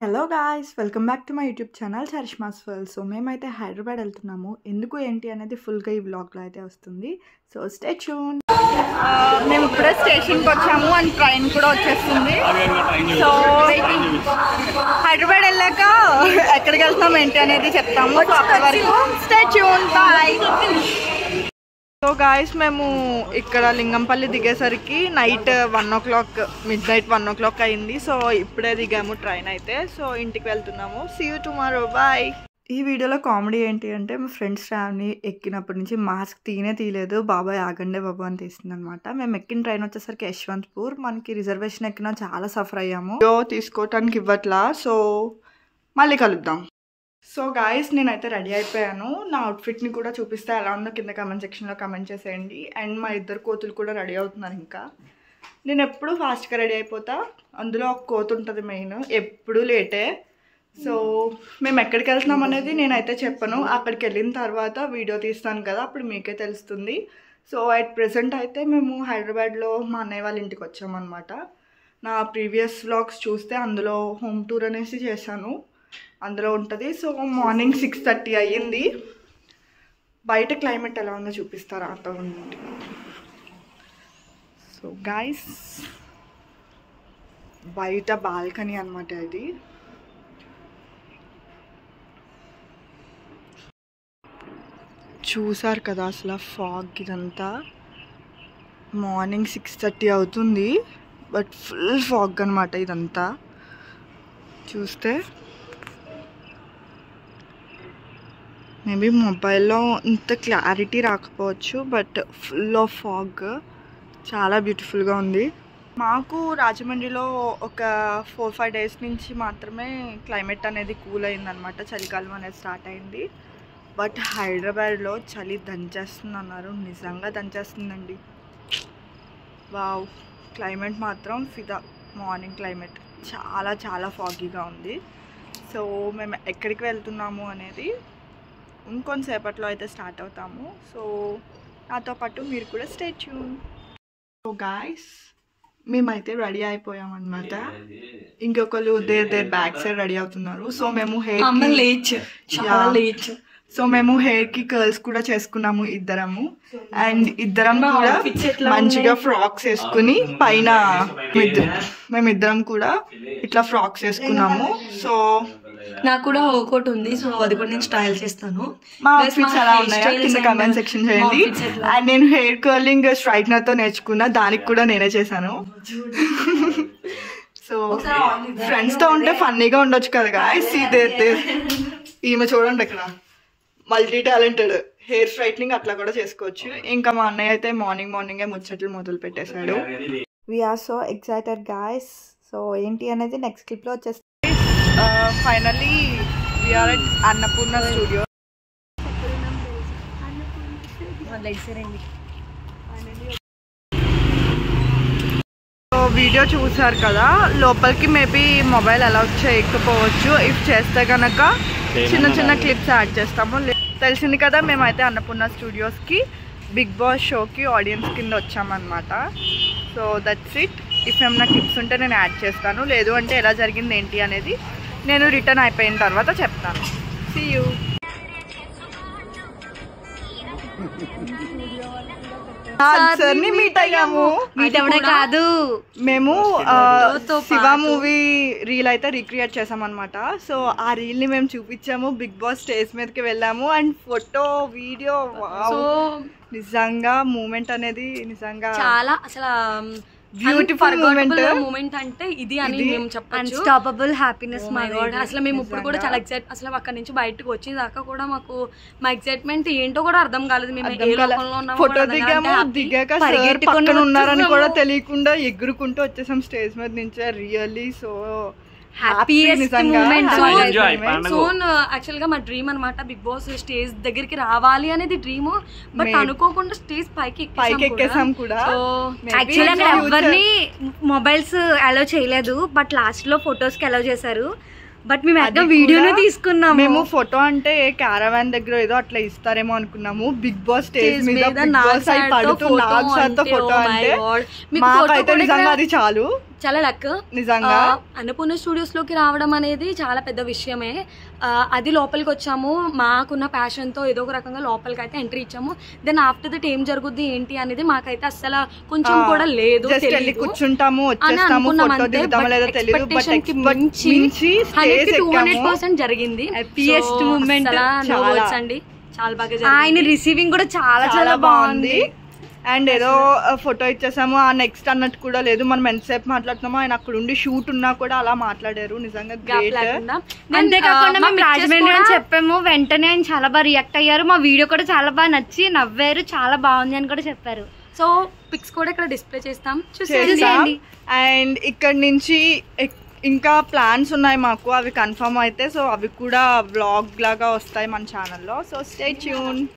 Hello guys, welcome back to my YouTube channel Charishma's world. So మేమైతే హైదరాబాద్ వెళ్తున్నాము. ఎందుకు ఏంటి అనేది ఫుల్గా ఈ వ్లాగ్లో అయితే వస్తుంది. So stay tune. మేము ఇప్పుడే స్టేషన్కి వచ్చాము అండ్ ట్రైన్ కూడా వచ్చేస్తుంది. సో హైదరాబాద్ వెళ్ళాక ఎక్కడికి వెళ్తాం ఏంటి అనేది చెప్తాము. సో అప్పటి వరకు stay tune. Bye. So guys, మేము ఇక్కడ Lingampalli దిగేసరికి night 1 o'clock, midnight 1 o'clock అయింది. సో ఇప్పుడే దిగాము ట్రైన్ అయితే. సో ఇంటికి వెళ్తున్నాము. See you tomorrow. బాయ్. ఈ వీడియోలో కామెడీ ఏంటి అంటే, మా ఫ్రెండ్స్ ట్రావెల్ని ఎక్కినప్పటి నుంచి మాస్క్ తీయలేదు. బాబాయ్ ఆగండే బాబు అని తీస్తుంది అనమాట. మేము ఎక్కిన ట్రైన్ వచ్చేసరికి యశ్వంత్పూర్. మనకి రిజర్వేషన్ ఎక్కినా చాలా సఫర్ అయ్యాము. తీసుకోవటానికి ఇవ్వట్లా. సో మళ్ళీ కలుద్దాం. సో గాయస్, నేనైతే రెడీ అయిపోయాను. నా అవుట్ఫిట్ని కూడా చూపిస్తే ఎలా ఉందో కింద కమెంట్ సెక్షన్లో కమెంట్ చేసేయండి. అండ్ మా ఇద్దరు కోతులు కూడా రెడీ అవుతున్నారు. ఇంకా నేను ఎప్పుడు ఫాస్ట్గా రెడీ అయిపోతా. అందులో ఒక కోత ఉంటుంది మెయిన్, ఎప్పుడు లేటే. సో మేము ఎక్కడికి వెళ్తున్నాం అనేది నేనైతే చెప్పను. అక్కడికి వెళ్ళిన తర్వాత వీడియో తీస్తాను కదా, అప్పుడు మీకే తెలుస్తుంది. సో అట్ ప్రెసెంట్ అయితే మేము హైదరాబాద్లో మా అన్నయ్య వాళ్ళ ఇంటికి వచ్చామన్నమాట. నా ప్రీవియస్ వ్లాగ్స్ చూస్తే అందులో హోమ్ టూర్ అనేసి చేశాను, అందులో ఉంటుంది. సో మార్నింగ్ 6:30 అయ్యింది. బయట క్లైమేట్ ఎలా ఉందో చూపిస్తారా అంత ఉంది. సో గాయస్, బయట బాల్కనీ అనమాట ఇది. చూసారు కదా అసలు ఫాగ్ ఇదంతా. మార్నింగ్ 6:30 అవుతుంది, బట్ ఫుల్ ఫాగ్ అనమాట ఇదంతా. చూస్తే మేబీ మొబైల్లో ఇంత క్లారిటీ రాకపోవచ్చు, బట్ ఫుల్ ఆఫ్ ఫాగ్. చాలా బ్యూటిఫుల్గా ఉంది. మాకు రాజమండ్రిలో ఒక 4-5 days నుంచి మాత్రమే క్లైమేట్ అనేది కూల్ అయిందనమాట. చలికాలం అనేది స్టార్ట్ అయింది. బట్ హైదరాబాద్లో చలి దంచేస్తుంది అన్నారు. నిజంగా దంచేస్తుందండి. వావ్, క్లైమేట్ మాత్రం ఫిదా. మార్నింగ్ క్లైమేట్ చాలా చాలా ఫాగీగా ఉంది. సో మేము ఎక్కడికి వెళ్తున్నాము అనేది ఇంకొంతసేపట్లో అయితే స్టార్ట్ అవుతాము. సో నాతో పాటు మీరు కూడా స్టే ట్యూన్. సో గాయ్స్, మేమైతే రెడీ అయిపోయామన్నమాట. ఇంకొకరు దేర్ బ్యాక్ సైడ్ రెడీ అవుతున్నారు. సో మేము సో మేము హెయిర్కి కర్ల్స్ కూడా చేసుకున్నాము ఇద్దరము. అండ్ ఇద్దరం కూడా మంచిగా ఫ్రాక్స్ వేసుకుని పైన మేమిద్దరం కూడా ఇట్లా ఫ్రాక్స్ వేసుకున్నాము. సో నాకు కూడా ఒకటి ఉంది. సో అది కూడా నేను స్టైల్ చేస్తాను. మా అవుట్ఫిట్స్ ఎలా ఉన్నాయో కింద కమెంట్ సెక్షన్ చేయండి. అండ్ నేను హెయిర్ కర్లింగ్ స్ట్రైట్నర్తో నేర్చుకున్నా, దానికి కూడా నేనే చేశాను. సో ఫ్రెండ్స్తో ఉంటే ఫన్నీగా ఉండొచ్చు కదా గాయ్స్. ఈమె చూడండి ఇక్కడ మల్టీ టాలెంటెడ్, హెయిర్ స్ట్రైట్నింగ్ అట్లా కూడా చేసుకోవచ్చు. ఇంకా మా అన్నయ్య అయితే మార్నింగే ముచ్చట్లు మొదలు పెట్టేశాడు. We are so excited guys. So ఏంటి అనేది నెక్స్ట్ క్లిప్లో వచ్చేస్తుంది. Finally we are at Annapurna studio. So video చూసారు కదా, లోపలికి మేబీ మొబైల్ అలౌ చేయకపోవచ్చు. ఇఫ్ చేస్తే కనుక చిన్న క్లిప్స్ యాడ్ చేస్తాము. తెలిసింది కదా, మేమైతే అన్నపూర్ణ స్టూడియోస్కి బిగ్ బాస్ షోకి ఆడియన్స్ కింద వచ్చామన్నమాట. So that's it. ఇఫ్ ఏమైనా క్లిప్స్ ఉంటే నేను యాడ్ చేస్తాను, లేదు అంటే ఎలా జరిగింది ఏంటి అనేది నేను రిటర్న్ అయిపోయిన తర్వాత చెప్తాను. See you. సార్ని మీట్ అయ్యాము. కాదు, మేము శివ మూవీ రీల్ అయితే రీక్రియేట్ చేసామన్నమాట. సో ఆ రీల్ ని మేము చూపించాము. బిగ్ బాస్ స్టేజ్ మీదకి వెళ్ళాము అండ్ ఫోటో వీడియో నిజంగా మూమెంట్ అనేది నిజంగా చాలా అసలు బ్యూటిఫుల్ మూమెంట్ అంటే ఇది అని మేము చెప్పొచ్చు. Unstoppable happiness. మై గాడ్, అసలు మేము ఇప్పుడు కూడా చాలా ఎక్సైట్. అసలు అక్కడ నుంచి బయటకు వచ్చేదాకా కూడా మాకు మా ఎక్సైట్మెంట్ ఏంటో కూడా అర్థం కాలేదు. మేము ఏ లోకంలో ఉన్నామో. ఫోటో దిగాక పక్కన ఉన్నారని కూడా తెలియకుండా ఎగురుకుంటూ వచ్చేసాం స్టేజ్ మీద నుంచి. Really so happiest moment. So యాక్చువల్ గా మా డ్రీమ్ అనమాట, బిగ్ బాస్ స్టేజ్ దగ్గరికి రావాలి అనేది డ్రీమ్. బట్ అనుకోకుండా స్టేజ్ పైకి ఎక్కేసాం కూడా. యాక్చువల్లీ ఎవరిని మొబైల్స్ అలౌ చేయలేదు, బట్ లాస్ట్ లో ఫొటోస్ కి అలౌ చేశారు. బట్ మేము అక్కడ వీడియోనే తీసుకున్నాము. మేము ఫోటో అంటే క్యారవాన్ దగ్గర ఏదో అట్లా ఇస్తారేమో అనుకున్నాము. బిగ్ బాస్ స్టేజ్ మీద నాగ్ సార్తో ఫోటో అంటే మాకైతే నిజంగా అది చాలు. చాలా లక్ నిజంగా. అన్నపూర్ణ స్టూడియోస్ లోకి రావడం అనేది చాలా పెద్ద విషయమే. అది లోపలికి వచ్చాము, మాకున్న ప్యాషన్ తో ఏదో ఒక రకంగా లోపలికి అయితే ఎంట్రీ ఇచ్చాము. దెన్ ఆఫ్టర్ దట్ ఏం జరుగుద్ది ఏంటి అనేది మాకైతే అసలు కొంచెం కూడా లేదు, కూర్చుంటాము వచ్చేస్తాము ఫోటో దిగుతామో లేదో తెలియదు. బట్ మించి 200% జరిగింది. హ్యాపీయెస్ట్ మూమెంట్ అండి, చాలా బాగా జరిగింది. ఆయన రిసీవింగ్ కూడా చాలా చాలా బాగుంది. అండ్ ఏదో ఫోటో ఇచ్చేసాము ఆ నెక్స్ట్ అన్నట్టు కూడా లేదు. మనం ఎంతసేపు మాట్లాడుతున్నామో ఆయన అక్కడ ఉండి షూట్ ఉన్నా కూడా అలా మాట్లాడారు. నిజంగా గ్రేట్. అంతేకాకుండా మేము రాజమండ్రి అని చెప్పాము, వెంటనే ఆయన చాలా బాగా రియాక్ట్ అయ్యారు. మా వీడియో కూడా చాలా బాగా నచ్చి నవ్వారు, చాలా బాగుంది అని కూడా చెప్పారు. సో పిక్స్ కూడా ఇక్కడ డిస్ప్లే చేస్తాం, చూసేయండి. అండ్ ఇక్కడ నుంచి ఇంకా ప్లాన్స్ ఉన్నాయి మాకు, అవి కన్ఫర్మ్ అయితే సో అవి కూడా వ్లాగ్ లాగా వస్తాయి మన ఛానల్లో. So stay tune.